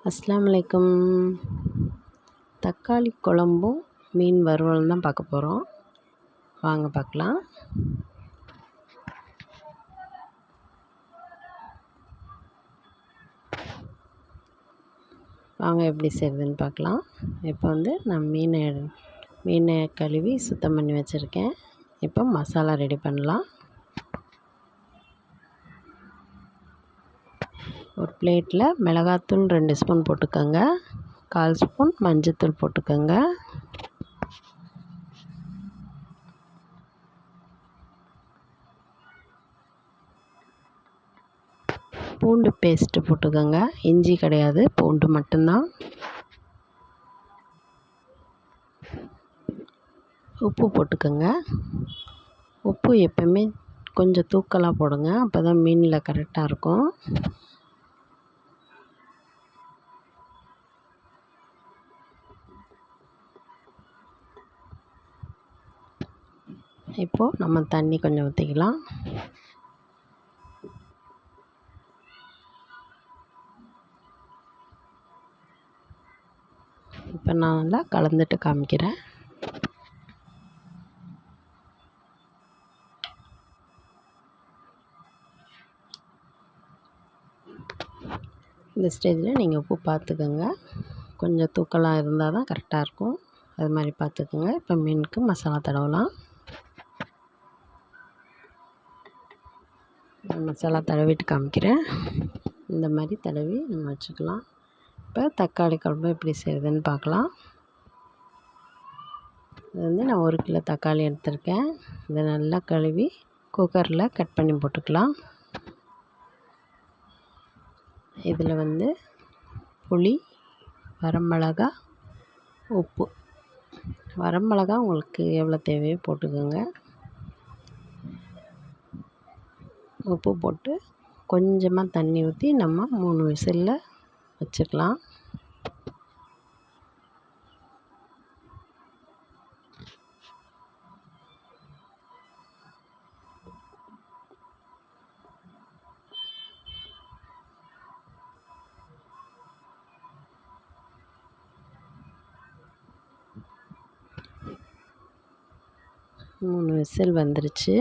அஸ்ஸலாமு அலைக்கும். தக்காளி குழம்பும் மீன் வறுவலும் தான் பார்க்க போகிறோம். வாங்க பார்க்கலாம். வாங்க எப்படி செய்கிறதுன்னு பார்க்கலாம். இப்போ நான் மீனை கழுவி சுத்தம் பண்ணி வச்சுருக்கேன். இப்போ மசாலா ரெடி பண்ணலாம். ஒரு பிளேட்டில் மிளகாத்தூள் 2 ஸ்பூன் போட்டுக்கோங்க. 1/4 ஸ்பூன் மஞ்சத்தூள் போட்டுக்கோங்க. பூண்டு பேஸ்ட்டு போட்டுக்கோங்க. இஞ்சி கிடையாது, பூண்டு மட்டும்தான். உப்பு போட்டுக்கோங்க. உப்பு எப்போவுமே கொஞ்சம் தூக்கலாக போடுங்க, அப்போ தான் மீனில் கரெக்டாக இருக்கும். இப்போது நம்ம தண்ணி கொஞ்சம் ஊற்றிக்கலாம். இப்போ நான் நல்லா கலந்துட்டு காமிக்கிறேன். இந்த ஸ்டேஜில் நீங்கள் உப்பு பார்த்துக்கோங்க. கொஞ்சம் தூக்கலாக இருந்தால் தான் கரெக்டாக இருக்கும். அது மாதிரி பார்த்துக்கோங்க. இப்போ மீனுக்கு மசாலா தடவலாம். மசாலா தடவிட்டு காமிக்கிறேன். இந்த மாதிரி தடவி நம்ம வச்சுக்கலாம். இப்போ தக்காளி குழம்பு எப்படி செய்கிறதுன்னு பார்க்கலாம். இது நான் 1 கிலோ தக்காளி எடுத்திருக்கேன். இதை நல்லா கழுவி குக்கரில் கட் பண்ணி போட்டுக்கலாம். இதில் புளி, வரமிளகா, உப்பு. வரமிளகா உங்களுக்கு எவ்வளோ தேவையோ போட்டுக்கோங்க. உப்பு போட்டு கொஞ்சமாக தண்ணி ஊற்றி நம்ம 3 விசிலில் வச்சுக்கலாம். மூணு விசில் வந்துருச்சு.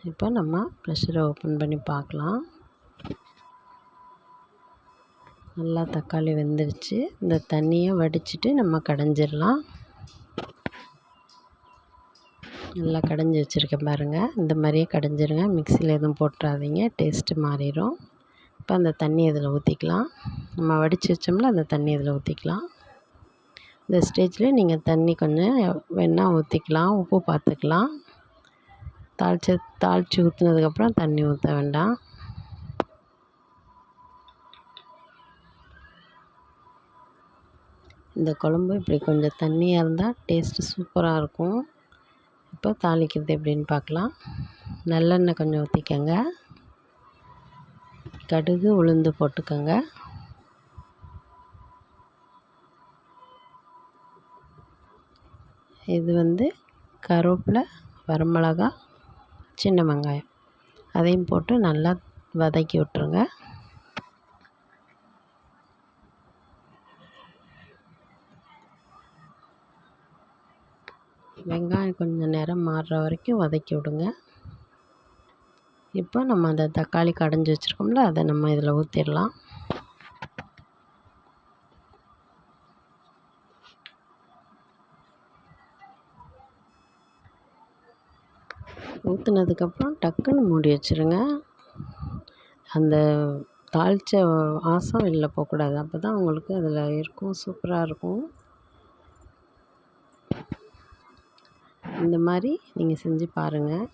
இப்போ நம்ம ப்ரெஷரை ஓப்பன் பண்ணி பார்க்கலாம். நல்லா தக்காளி வெந்துருச்சு. இந்த தண்ணியை வடிச்சிட்டு நம்ம கடைஞ்சிடலாம். நல்லா கடைஞ்சி வச்சுருக்கேன் பாருங்கள். இந்த மாதிரியே கடைஞ்சிருங்க. மிக்சியில் எதுவும் போட்டுறாதீங்க, டேஸ்ட்டு மாறிடும். இப்போ அந்த தண்ணி இதில் ஊற்றிக்கலாம். நம்ம வடித்து வச்சோம்ல, அந்த தண்ணி இதில் ஊற்றிக்கலாம். இந்த ஸ்டேஜில் நீங்கள் தண்ணி கொஞ்சம் வேணால் ஊற்றிக்கலாம். உப்பு பார்த்துக்கலாம். தாளித்து ஊற்றுனதுக்கப்புறம் தண்ணி ஊற்ற வேண்டாம். இந்த குழம்பு இப்படி கொஞ்சம் தண்ணியாக இருந்தால் டேஸ்ட்டு சூப்பராக இருக்கும். இப்போ தாளிக்கிறது எப்படின்னு பார்க்கலாம். நல்லெண்ணெய் கொஞ்சம் ஊற்றிக்கங்க. கடுகு, உளுந்து போட்டுக்கோங்க. இது கருவேப்பிலை, வரமிளகா, சின்ன வெங்காயம் அதையும் போட்டு நல்லா வதக்கி விட்டுருங்க. வெங்காயம் கொஞ்சம் நேரம் மாறுற வரைக்கும் வதக்கி விடுங்க. இப்போ நம்ம அந்த தக்காளி கடைஞ்சி வச்சுருக்கோம்ல, அதை நம்ம இதில் ஊற்றிடலாம். ஊற்றுனதுக்கப்புறம் டக்குன்னு மூடி வச்சுருங்க. அந்த தாளித்த வாசம் வெளில போகக்கூடாது. அப்போ தான் உங்களுக்கு அதில் இருக்கும், சூப்பராக இருக்கும். இந்த மாதிரி நீங்கள் செஞ்சு பாருங்கள்.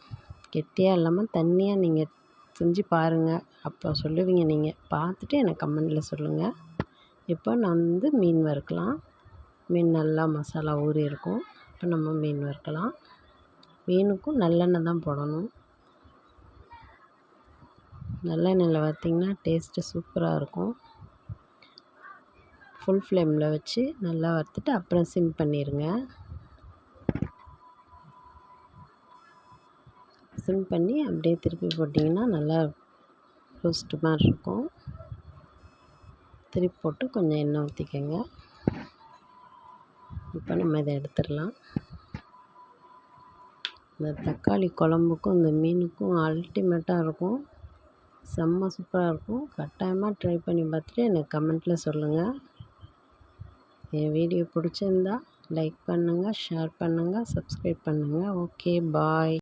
கெட்டியாக இல்லாமல் தண்ணியாக நீங்கள் செஞ்சு பாருங்கள். அப்போ சொல்லுவீங்க. நீங்கள் பார்த்துட்டு எனக்கு கமெண்டில் சொல்லுங்கள். இப்போ நான் மீன் வறுக்கலாம். மீன் நல்லா மசாலா ஊறி இருக்கும். இப்போ நம்ம மீன் வறுக்கலாம். மீனுக்கும் நல்லெண்ணெய் தான் போடணும். நல்லெண்ணெயில் வறுத்திங்கன்னா டேஸ்ட்டு சூப்பராக இருக்கும். ஃபுல் ஃப்ளேமில் வச்சு நல்லா வறுத்துட்டு அப்புறம் சிம் பண்ணிடுங்க. சிம் பண்ணி அப்படியே திருப்பி போட்டிங்கன்னா நல்லா ரோஸ்ட்டு மாதிரி இருக்கும். திருப்பி போட்டு கொஞ்சம் எண்ணெய் ஊற்றிக்கங்க. இப்போ நம்ம இதை எடுத்துடலாம். இந்த தக்காளி குழம்புக்கும் இந்த மீனுக்கும் அல்டிமேட்டாக இருக்கும். செம்ம சூப்பராக இருக்கும். கட்டாயமாக ட்ரை பண்ணி பார்த்துட்டு எனக்கு கமெண்ட்டில் சொல்லுங்கள். என் வீடியோ பிடிச்சிருந்தா லைக் பண்ணுங்கள், ஷேர் பண்ணுங்கள், சப்ஸ்கிரைப் பண்ணுங்கள். ஓகே, பாய்.